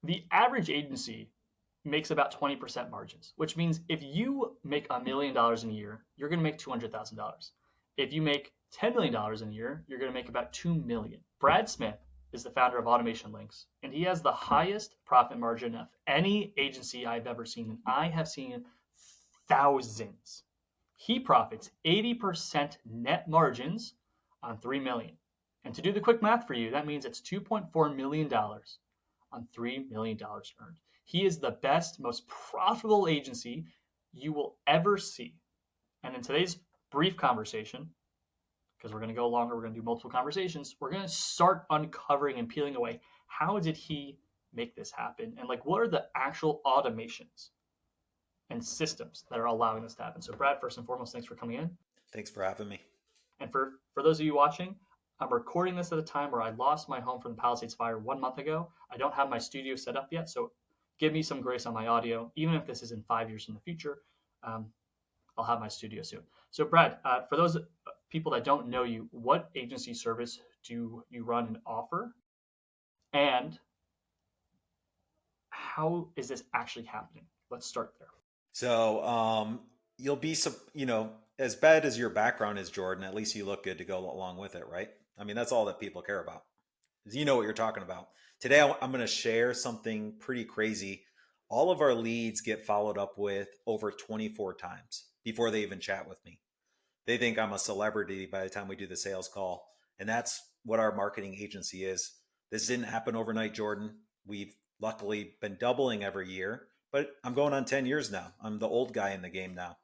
The average agency makes about 20% margins, which means if you make $1 million in a year, you're going to make $200,000. If you make $10 million in a year, you're going to make about 2 million. Brad Smith is the founder of AutomationLinks, and he has the highest profit margin of any agency I've ever seen, and I have seen thousands. He profits 80% net margins on 3 million. And to do the quick math for you, that means it's $2.4 million on $3 million earned. He is the best, most profitable agency you will ever see. And in today's brief conversation, because we're going to go longer, we're going to do multiple conversations, we're going to start uncovering and peeling away how did he make this happen? And like, what are the actual automations and systems that are allowing this to happen? So Brad, first and foremost, thanks for coming in. Thanks for having me. And for those of you watching, I'm recording this at a time where I lost my home from the Palisades fire 1 month ago. I don't have my studio set up yet, so give me some grace on my audio. Even if this is in 5 years in the future, I'll have my studio soon. So Brad, for those people that don't know you, what agency service do you run and offer? And how is this actually happening? Let's start there. So you'll be, as bad as your background is, Jordan, at least you look good to go along with it, right? I mean, that's all that people care about. You know what you're talking about. Today, I'm going to share something pretty crazy. All of our leads get followed up with over 24 times before they even chat with me. They think I'm a celebrity by the time we do the sales call. And that's what our marketing agency is. This didn't happen overnight, Jordan. We've luckily been doubling every year, but I'm going on 10 years now. I'm the old guy in the game now.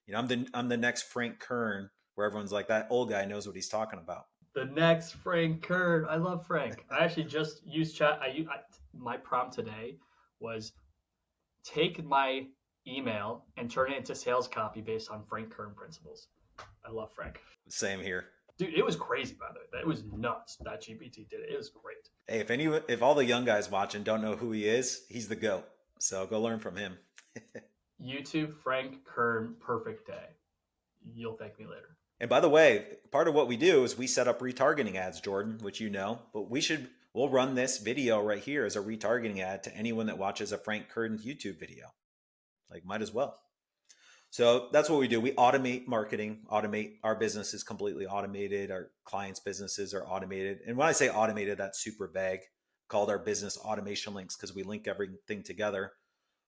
You know, I'm the next Frank Kern, where everyone's like, that old guy knows what he's talking about. The next Frank Kern. I love Frank. I actually just used chat. My prompt today was take my email and turn it into sales copy based on Frank Kern principles. I love Frank. Same here. Dude, it was crazy, by the way. It was nuts that GPT did it. It was great. Hey, if all the young guys watching don't know who he is, he's the GOAT. So go learn from him. YouTube Frank Kern perfect day. You'll thank me later. And by the way, part of what we do is we set up retargeting ads, Jordan, which you know, but we'll run this video right here as a retargeting ad to anyone that watches a Frank Kern YouTube video. Like, might as well. So that's what we do. We automate marketing, our business is completely automated. Our clients' businesses are automated. And when I say automated, that's super vague, called our business AutomationLinks because we link everything together.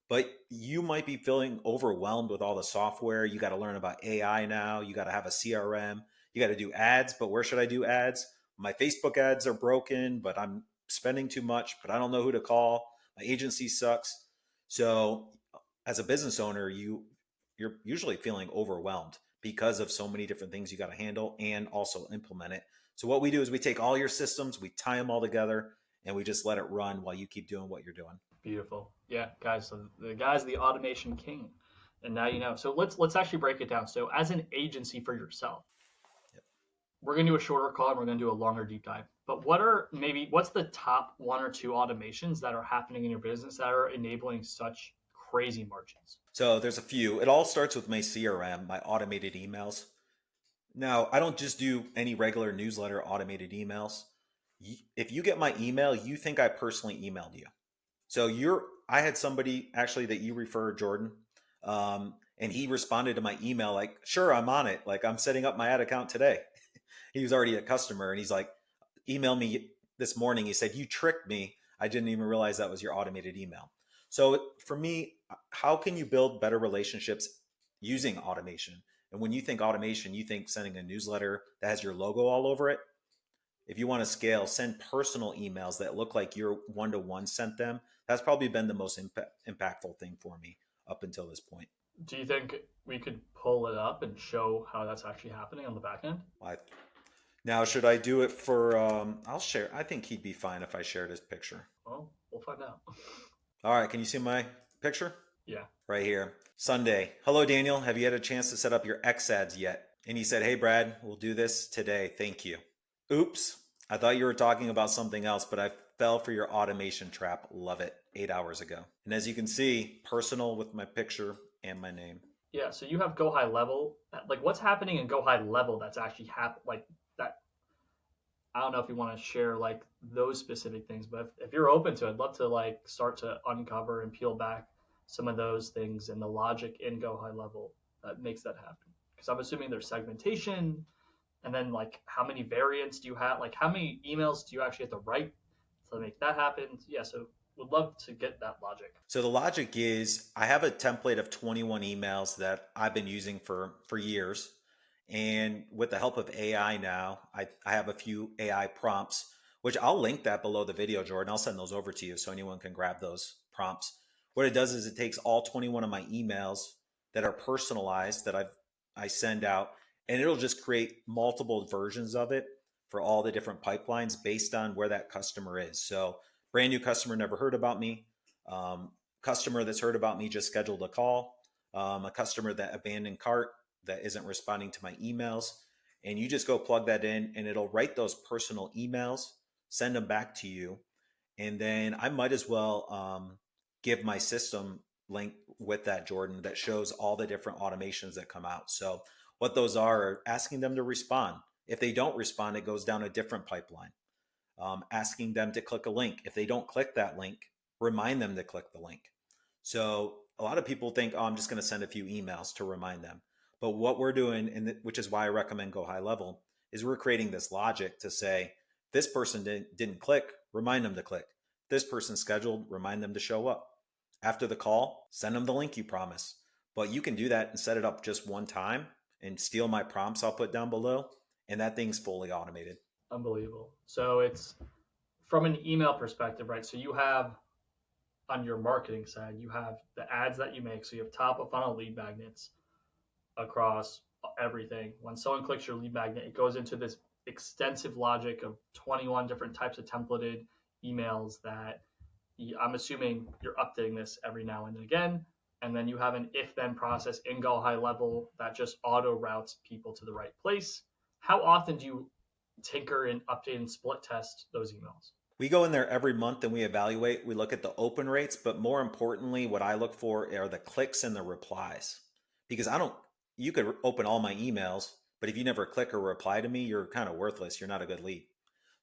But you might be feeling overwhelmed with all the software. You got to learn about AI now. You got to have a CRM. You got to do ads, but where should I do ads? My Facebook ads are broken, but I'm spending too much, but I don't know who to call. My agency sucks. So as a business owner, you're usually feeling overwhelmed because of so many different things you got to handle and also implement it. So what we do is we take all your systems, we tie them all together, and we just let it run while you keep doing what you're doing. Beautiful. Yeah, guys. So the guy's the automation king. And now you know. So let's actually break it down. So as an agency for yourself, we're going to do a shorter call and we're going to do a longer deep dive. But what's the top 1 or 2 automations that are happening in your business that are enabling such crazy margins? So there's a few. It all starts with my CRM, my automated emails. Now, I don't just do any regular newsletter automated emails. If you get my email, you think I personally emailed you. So I had somebody actually that you referred, Jordan, and he responded to my email like, sure, I'm on it. Like, I'm setting up my ad account today. He was already a customer and he's like, email me this morning. He said, you tricked me. I didn't even realize that was your automated email. So for me, how can you build better relationships using automation? And when you think automation, you think sending a newsletter that has your logo all over it. If you want to scale, send personal emails that look like you're one-to-one sent them. That's probably been the most impactful thing for me up until this point. Do you think we could pull it up and show how that's actually happening on the back end? Now, should I do it for, I'll share. I think he'd be fine if I shared his picture. Well, we'll find out. All right. Can you see my picture? Yeah. Right here. Sunday. Hello, Daniel. Have you had a chance to set up your X ads yet? And he said, hey, Brad, we'll do this today. Thank you. Oops. I thought you were talking about something else, but I fell for your automation trap. Love it. 8 hours ago. And as you can see, personal with my picture and my name. Yeah. So you have Go High Level. Like, what's happening in Go High Level that's actually like that? I don't know if you want to share like those specific things, but if you're open to it, I'd love to like start to uncover and peel back some of those things and the logic in Go High Level that makes that happen. Because I'm assuming there's segmentation, and then like how many variants do you have? Like how many emails do you actually have to write to make that happen? Yeah, so would love to get that logic. So the logic is I have a template of 21 emails that I've been using for years. And with the help of AI now, I have a few AI prompts, which I'll link that below the video, Jordan. I'll send those over to you so anyone can grab those prompts. What it does is it takes all 21 of my emails that are personalized that I send out, and it'll just create multiple versions of it for all the different pipelines based on where that customer is. So brand new customer never heard about me. Customer that's heard about me just scheduled a call. A customer that abandoned cart that isn't responding to my emails. And you just go plug that in and it'll write those personal emails, send them back to you. And then I might as well give my system link with that, Jordan, that shows all the different automations that come out. So what those are asking them to respond. If they don't respond, it goes down a different pipeline. Asking them to click a link. If they don't click that link, remind them to click the link. So a lot of people think, oh, I'm just going to send a few emails to remind them. But what we're doing, and which is why I recommend Go High Level, is we're creating this logic to say, this person didn't click, remind them to click. This person scheduled, remind them to show up. After the call, send them the link you promise. But you can do that and set it up just one time and steal my prompts I'll put down below. And that thing's fully automated. Unbelievable. So it's from an email perspective, right? So you have on your marketing side, you have the ads that you make. So you have top of funnel lead magnets across everything. When someone clicks your lead magnet, it goes into this extensive logic of 21 different types of templated emails that I'm assuming you're updating this every now and again. And then you have an if then process in Go High Level that just auto routes people to the right place. How often do you tinker and update and split test those emails? We go in there every month and we evaluate. We look at the open rates, but more importantly, what I look for are the clicks and the replies. Because you could open all my emails, but if you never click or reply to me, you're kind of worthless. You're not a good lead.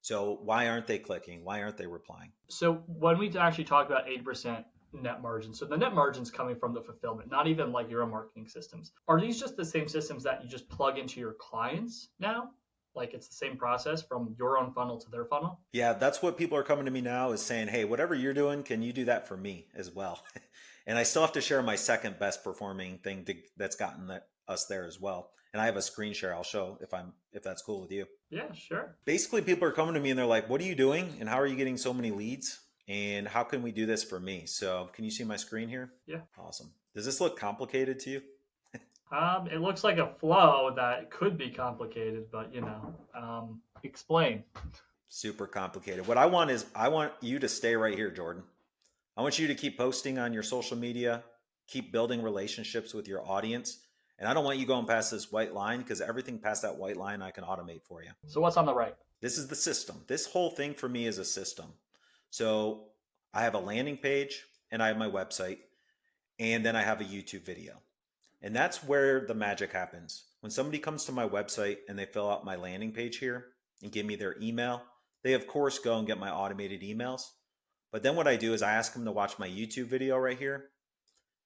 So why aren't they clicking? Why aren't they replying? So when we actually talk about 80% net margin, so the net margin's coming from the fulfillment, not even like your own marketing systems. Are these just the same systems that you just plug into your clients now? Like it's the same process from your own funnel to their funnel? Yeah, that's what people are coming to me now is saying, hey, whatever you're doing, can you do that for me as well? And I still have to share my second best performing thing that's gotten us there as well. And I have a screen share I'll show if that's cool with you. Yeah, sure. Basically, people are coming to me and they're like, what are you doing? And how are you getting so many leads? And how can we do this for me? So can you see my screen here? Yeah. Awesome. Does this look complicated to you? It looks like a flow that could be complicated, but explain. Super complicated. What I want is I want you to stay right here, Jordan. I want you to keep posting on your social media, keep building relationships with your audience. And I don't want you going past this white line because everything past that white line I can automate for you. So what's on the right? This is the system. This whole thing for me is a system. So I have a landing page and I have my website and then I have a YouTube video. And that's where the magic happens. When somebody comes to my website and they fill out my landing page here and give me their email, they of course go and get my automated emails. But then what I do is I ask them to watch my YouTube video right here.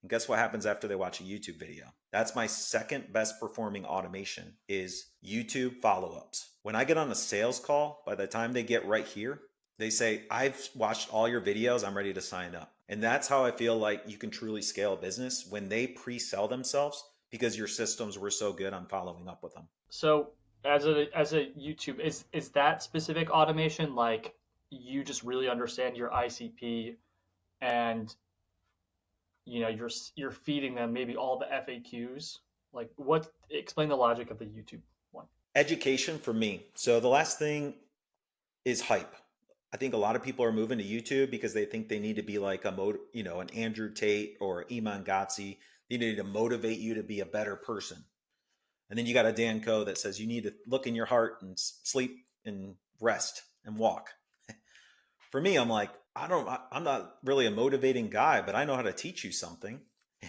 And guess what happens after they watch a YouTube video? That's my second best performing automation is YouTube follow-ups. When I get on a sales call, by the time they get right here, they say, I've watched all your videos, I'm ready to sign up. And that's how I feel like you can truly scale a business when they pre-sell themselves because your systems were so good on following up with them. So as a YouTube, is that specific automation like you just really understand your ICP and you're feeding them maybe all the FAQs? Like explain the logic of the YouTube one. Education for me. So the last thing is hype. I think a lot of people are moving to YouTube because they think they need to be like an Andrew Tate or Iman Gotzi. They need to motivate you to be a better person. And then you got a Dan Coe that says you need to look in your heart and sleep and rest and walk. For me, I'm like, I'm not really a motivating guy, but I know how to teach you something.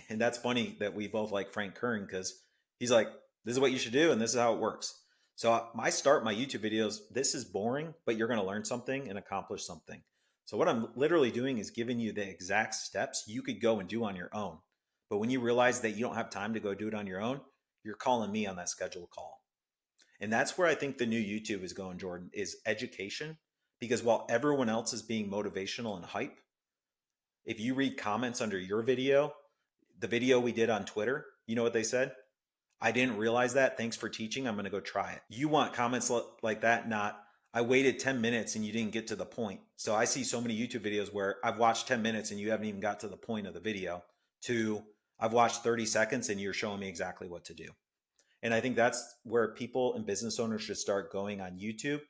And that's funny that we both like Frank Kern because he's like, this is what you should do and this is how it works. So I start my YouTube videos. This is boring, but you're going to learn something and accomplish something. So what I'm literally doing is giving you the exact steps you could go and do on your own. But when you realize that you don't have time to go do it on your own, you're calling me on that scheduled call. And that's where I think the new YouTube is going, Jordan, is education. Because while everyone else is being motivational and hype, if you read comments under your video, the video we did on Twitter, you know what they said? I didn't realize that. Thanks for teaching. I'm going to go try it. You want comments like that, not, I waited 10 minutes and you didn't get to the point. So I see so many YouTube videos where I've watched 10 minutes and you haven't even got to the point of the video, to I've watched 30 seconds and you're showing me exactly what to do. And I think that's where people and business owners should start going on YouTube.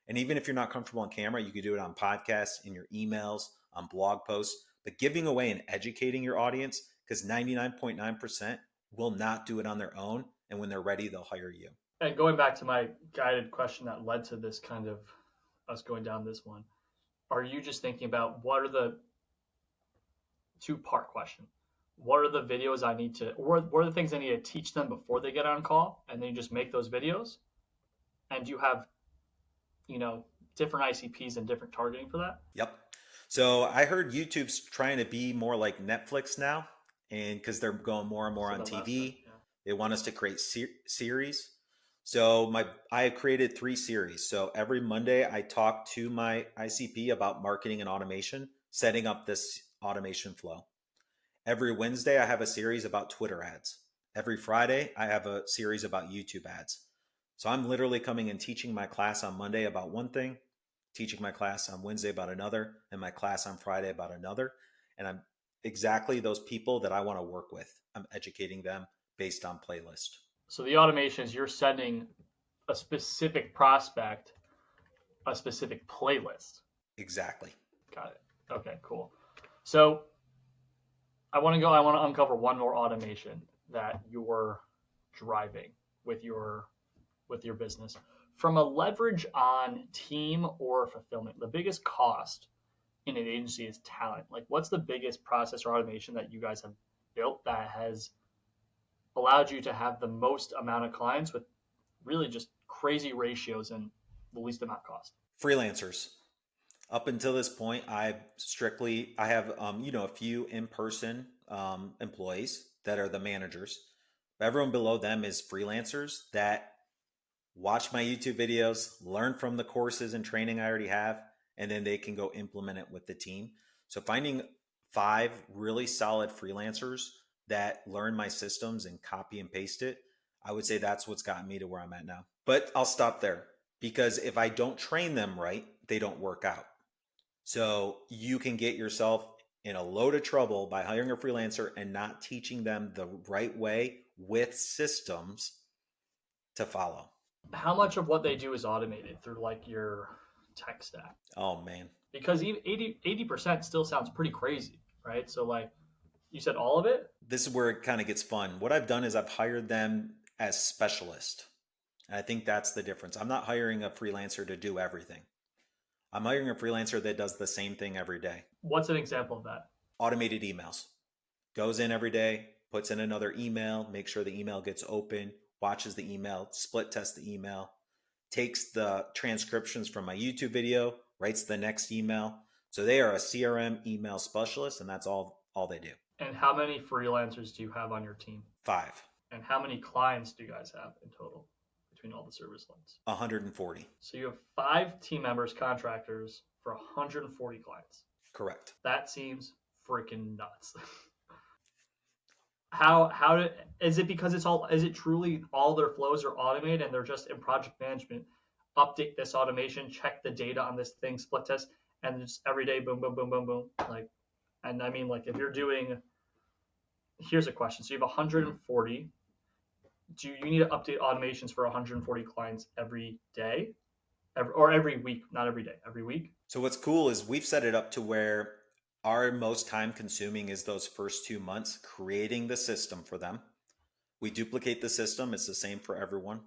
And even if you're not comfortable on camera, you could do it on podcasts, in your emails, on blog posts, but giving away and educating your audience, because 99.9% will not do it on their own. And when they're ready, they'll hire you. And going back to my guided question that led to this kind of us going down this one, are you just thinking about what are the two-part question? What are the videos I need to, or what are the things I need to teach them before they get on call? And then you just make those videos. And you have, different ICPs and different targeting for that? Yep. So I heard YouTube's trying to be more like Netflix now, and because they're going more and more on TV, they want us to create series. So I have created 3 series. So every Monday I talk to my ICP about marketing and automation, setting up this automation flow. Every Wednesday I have a series about Twitter ads. Every Friday I have a series about YouTube ads. So I'm literally coming and teaching my class on Monday about one thing, teaching my class on Wednesday about another, and my class on Friday about another. And I'm exactly those people that I want to work with. I'm educating them based on playlist. So the automation is you're sending a specific prospect a specific playlist. Exactly. Got it. Okay, cool. So I want to uncover one more automation that you're driving with your business. From a leverage on team or fulfillment, the biggest cost in an agency is talent. Like, what's the biggest process or automation that you guys have built that has allowed you to have the most amount of clients with really just crazy ratios and the least amount of cost? Freelancers. Up until this point, I have a few in-person employees that are the managers. Everyone below them is freelancers that watch my YouTube videos, learn from the courses and training I already have, and then they can go implement it with the team. So finding 5 really solid freelancers that learn my systems and copy and paste it, I would say that's what's gotten me to where I'm at now. But I'll stop there, because if I don't train them right, they don't work out. So you can get yourself in a load of trouble by hiring a freelancer and not teaching them the right way with systems to follow. How much of what they do is automated through like your tech stack? Oh man. Because even 80% still sounds pretty crazy, right? So like you said, all of it? This is where it kind of gets fun. What I've done is I've hired them as specialists. And I think that's the difference. I'm not hiring a freelancer to do everything. I'm hiring a freelancer that does the same thing every day. What's an example of that? Automated emails. Goes in every day, puts in another email, makes sure the email gets open, watches the email, split tests the email, takes the transcriptions from my YouTube video, writes the next email. So they are a CRM email specialist, and that's all they do. And how many freelancers do you have on your team? 5. And how many clients do you guys have in total between all the service lines? 140. So you have 5 team members, contractors, for 140 clients. Correct. That seems freaking nuts. Is it because is it truly all their flows are automated and they're just in project management, update this automation, check the data on this thing, split test, and just every day, boom, boom, boom, boom, boom. Like, and I mean, like if you're doing, here's a question. So you have 140. Do you need to update automations for 140 clients every day? Or every week, not every day, every week? So what's cool is we've set it up to where our most time consuming is those first 2 months, creating the system for them. We duplicate the system. It's the same for everyone.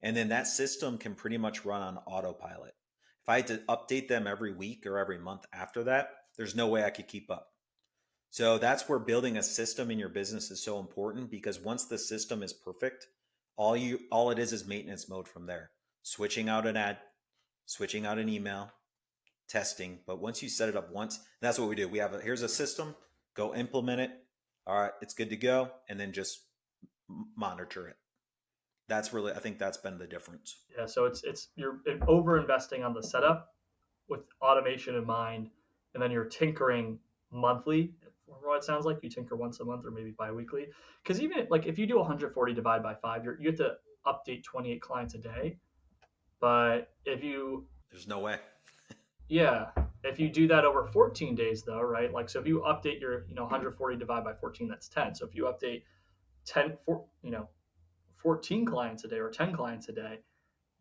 And then that system can pretty much run on autopilot. If I had to update them every week or every month after that, there's no way I could keep up. So that's where building a system in your business is so important, because once the system is perfect, All it is maintenance mode from there. Switching out an ad, switching out an email, testing. But once you set it up once, that's what we do. Here's a system, go implement it. All right, it's good to go, and then just monitor it. That's really, I think that's been the difference. Yeah, so it's you're over investing on the setup with automation in mind, and then you're tinkering monthly. From what it sounds like, you tinker once a month or maybe biweekly. Because even like if you do 140 divided by 5, you have to update 28 clients a day. But if you, There's no way. yeah, if you do that over 14 days though, right? Like so if you update your 140 divided by 14, that's 10. So if you update 10 for 14 clients a day or 10 clients a day,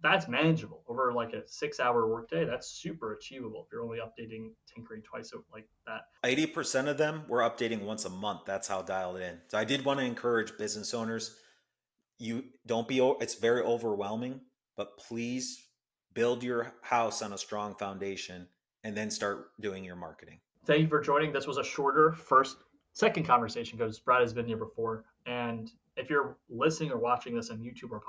that's manageable over like a 6-hour workday. That's super achievable if you're only updating, tinkering twice like that. 80% of them we're updating once a month. That's how dialed in. So I did want to encourage business owners. You don't be, it's very overwhelming, but please build your house on a strong foundation and then start doing your marketing. Thank you for joining. This was a shorter second conversation because Brad has been here before. And if you're listening or watching this on YouTube or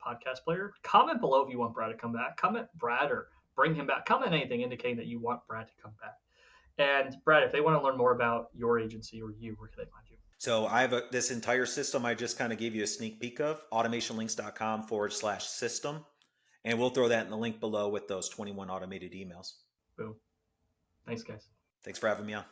podcast player, comment below if you want Brad to come back. Comment Brad or bring him back. Comment anything indicating that you want Brad to come back. And Brad, if they want to learn more about your agency or you, where can they find you? So I have this entire system I just kind of gave you a sneak peek of, automationlinks.com/system. And we'll throw that in the link below with those 21 automated emails. Boom. Thanks, guys. Thanks for having me on.